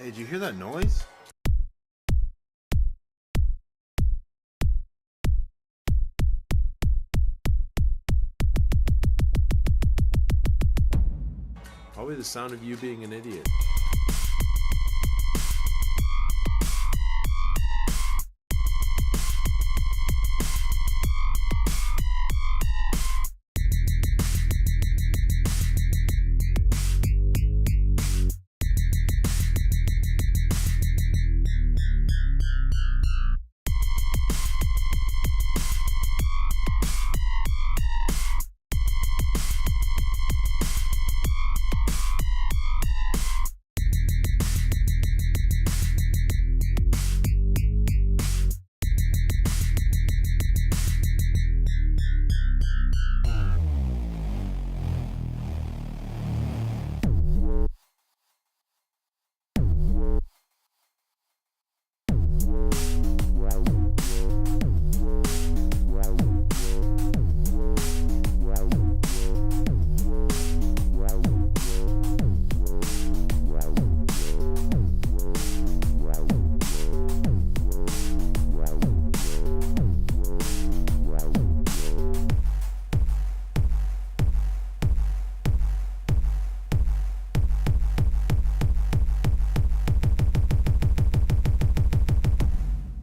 Hey, did you hear that noise? Probably the sound of you being an idiot.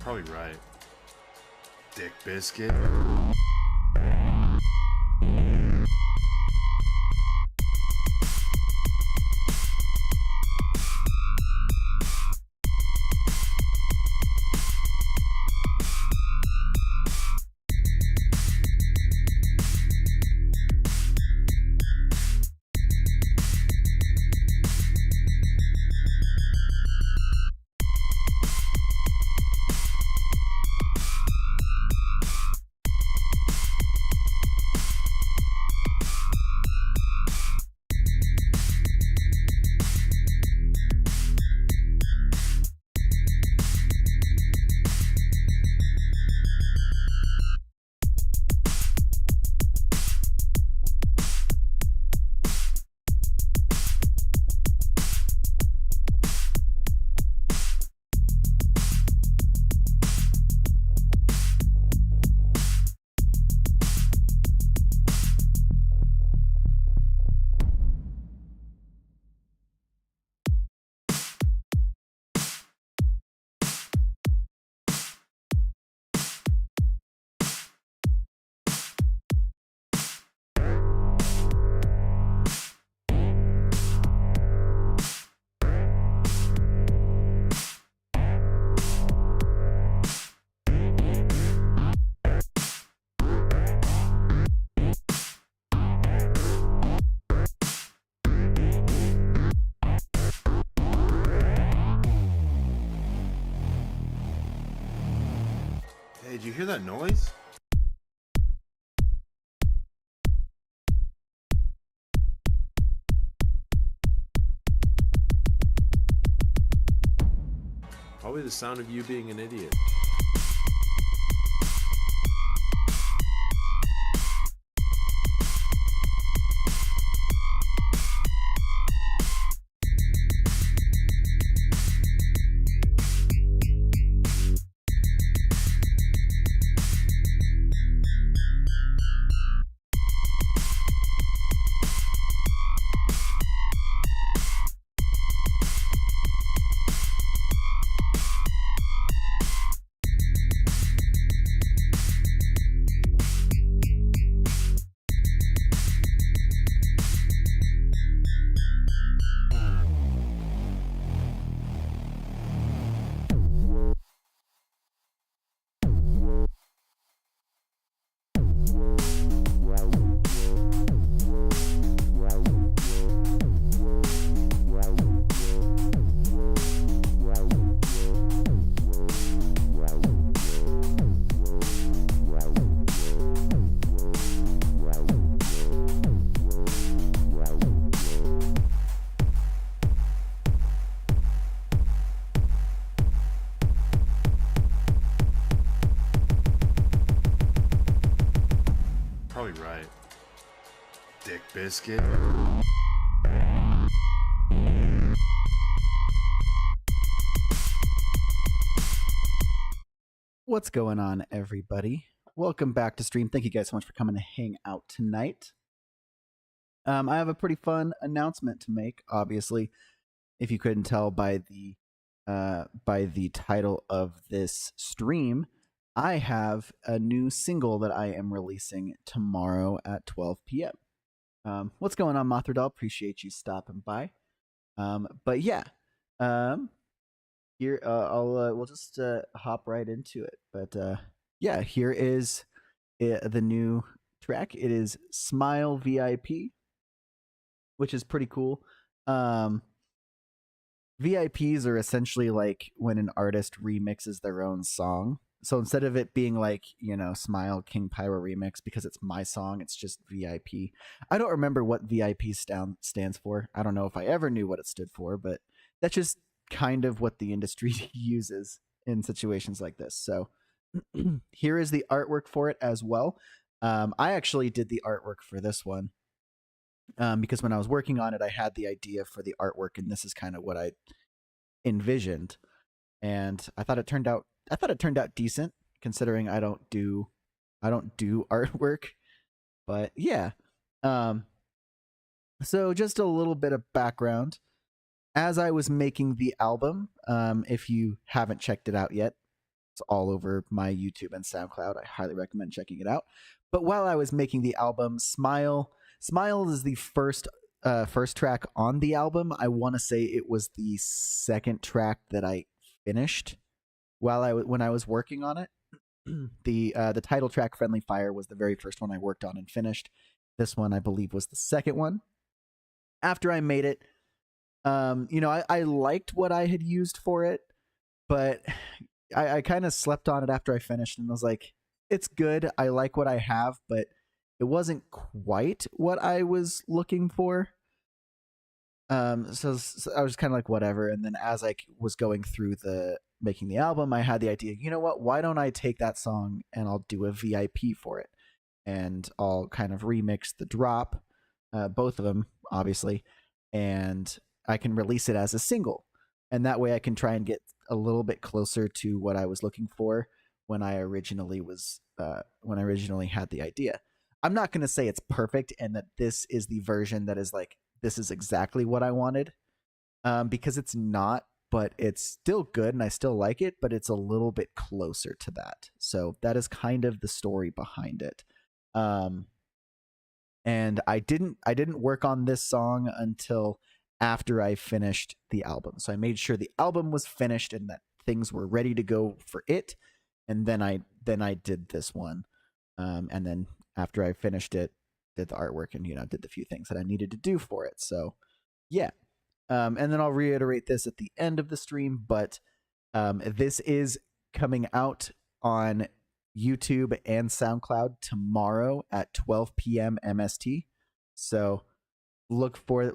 Probably right. Dick biscuit. Hey, did you hear that noise? Probably the sound of you being an idiot. Probably right. Dick biscuit. What's going on, everybody? Welcome back to stream. Thank you guys so much for coming to hang out tonight. I have a pretty fun announcement to make. Obviously, if you couldn't tell by the title of this stream, I have a new single that I am releasing tomorrow at 12 p.m. What's going on, Mothradal? Appreciate you stopping by. But yeah, here we'll just hop right into it. But yeah, here is the new track. It is Smile VIP, which is pretty cool. VIPs are essentially like when an artist remixes their own song. So instead of it being like, Smile King Pyro remix, because it's my song, it's just VIP. I don't remember what VIP stands for. I don't know if I ever knew what it stood for, but that's just kind of what the industry uses in situations like this. So here is the artwork for it as well. I actually did the artwork for this one because when I was working on it, I had the idea for the artwork, and this is kind of what I envisioned. And I thought it turned out decent, considering I don't do artwork. But yeah. So just a little bit of background. As I was making the album, if you haven't checked it out yet, it's all over my YouTube and SoundCloud. I highly recommend checking it out. But while I was making the album, Smile is the first track on the album. I want to say it was the second track that I finished when I was working on it. The title track, Friendly Fire, was the very first one I worked on and finished. This one, I believe, was the second one. After I made it, I liked what I had used for it, but I kind of slept on it after I finished and was like, it's good. I like what I have, but it wasn't quite what I was looking for. So I was kind of like, whatever. And then as I was going through making the album, I had the idea, you know what, why don't I take that song and I'll do a VIP for it, and I'll kind of remix the drop, both of them, obviously, and I can release it as a single. And that way I can try and get a little bit closer to what I was looking for when I originally had the idea. I'm not going to say it's perfect and that this is the version that is like, this is exactly what I wanted, because it's not, but it's still good and I still like it, but it's a little bit closer to that. So that is kind of the story behind it. And I didn't work on this song until after I finished the album. So I made sure the album was finished and that things were ready to go for it. And then I did this one. And then after I finished it, did the artwork and, did the few things that I needed to do for it. So yeah. And then I'll reiterate this at the end of the stream, but this is coming out on YouTube and SoundCloud tomorrow at 12 p.m. MST. So look for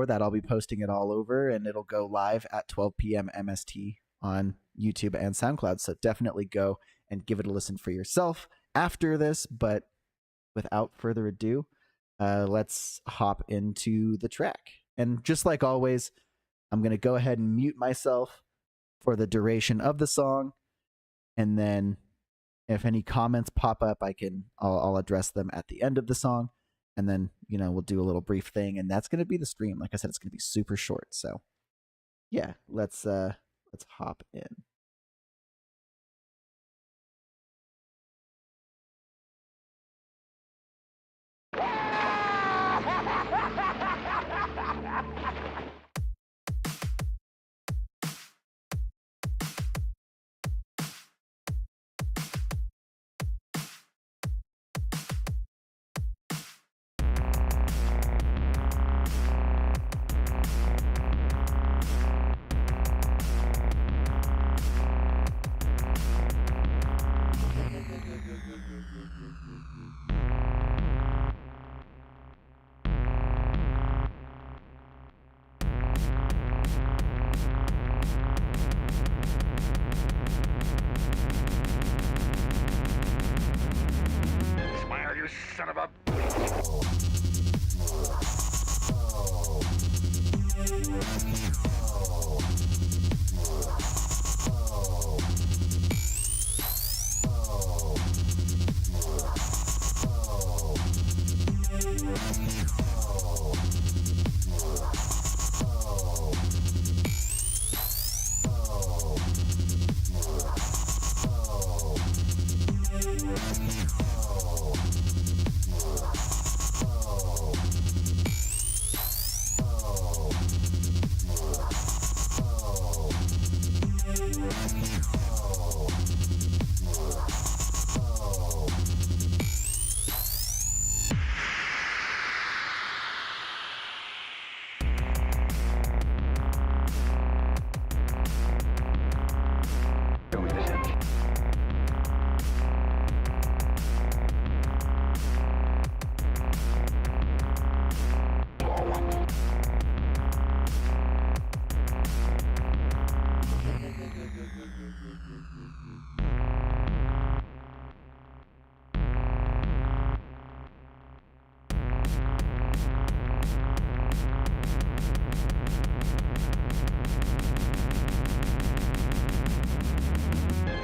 that. I'll be posting it all over, and it'll go live at 12 p.m. MST on YouTube and SoundCloud. So definitely go and give it a listen for yourself after this. But without further ado, let's hop into the track. And just like always, I'm going to go ahead and mute myself for the duration of the song. And then if any comments pop up, I'll address them at the end of the song. And then, we'll do a little brief thing, and that's going to be the stream. Like I said, it's going to be super short. So yeah, let's hop in.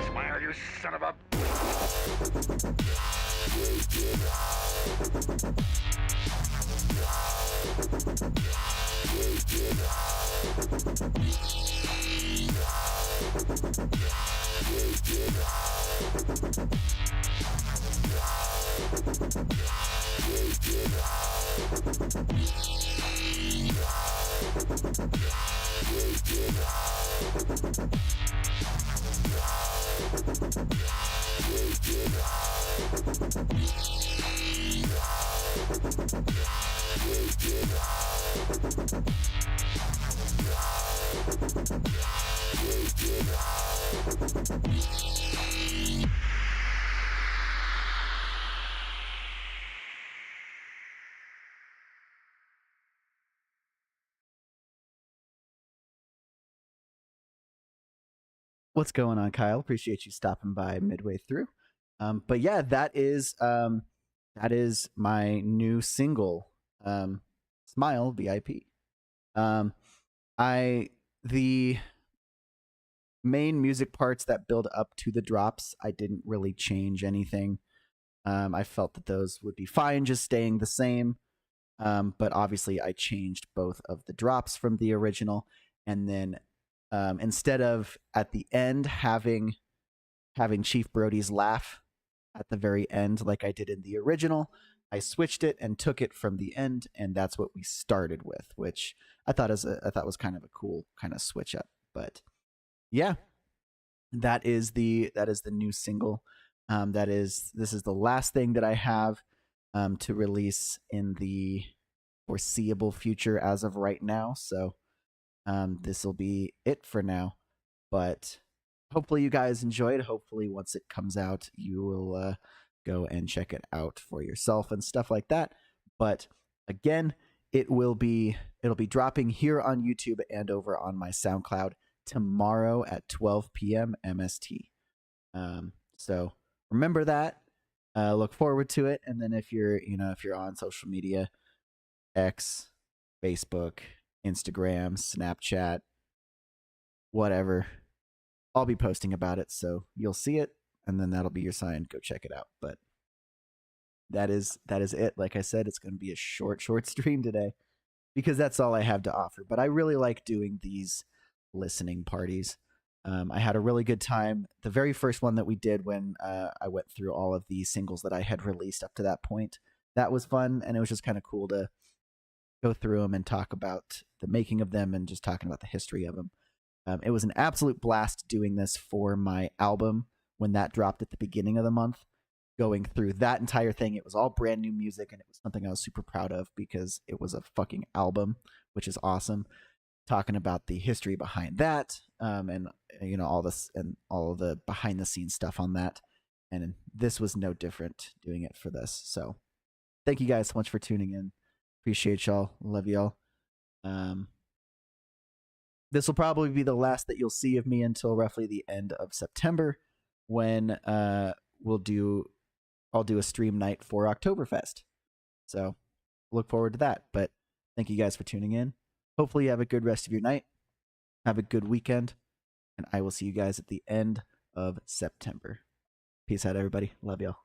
Smile, you son of a... What's going on, Kyle? Appreciate you stopping by midway through. But yeah, that is my new single, Smile VIP. The main music parts that build up to the drops, I didn't really change anything. I felt that those would be fine just staying the same. But obviously I changed both of the drops from the original, and then instead of at the end having Chief Brody's laugh at the very end like I did in the original, I switched it and took it from the end, and that's what we started with, which I thought was kind of a cool kind of switch up. But yeah, that is the new single. This is the last thing that I have to release in the foreseeable future as of right now. So this will be it for now, but hopefully you guys enjoyed. Hopefully once it comes out, you will go and check it out for yourself and stuff like that. But again, it'll be dropping here on YouTube and over on my SoundCloud tomorrow at 12 p.m. MST. So remember that. Look forward to it. And then if you're on social media, X, Facebook, Instagram, Snapchat, whatever, I'll be posting about it, so you'll see it, and then that'll be your sign. Go check it out. But that is it. Like I said, it's going to be a short stream today because that's all I have to offer. But I really like doing these listening parties. I had a really good time. The very first one that we did when I went through all of the singles that I had released up to that point, that was fun, and it was just kind of cool to go through them and talk about the making of them and just talking about the history of them. It was an absolute blast doing this for my album when that dropped at the beginning of the month. Going through that entire thing, it was all brand new music, and it was something I was super proud of because it was a fucking album, which is awesome. Talking about the history behind that, and all this and all of the behind the scenes stuff on that. And this was no different doing it for this. So thank you guys so much for tuning in. Appreciate y'all. Love y'all. This will probably be the last that you'll see of me until roughly the end of September, when I'll do a stream night for Oktoberfest. So look forward to that. But thank you guys for tuning in. Hopefully you have a good rest of your night. Have a good weekend. And I will see you guys at the end of September. Peace out, everybody. Love y'all.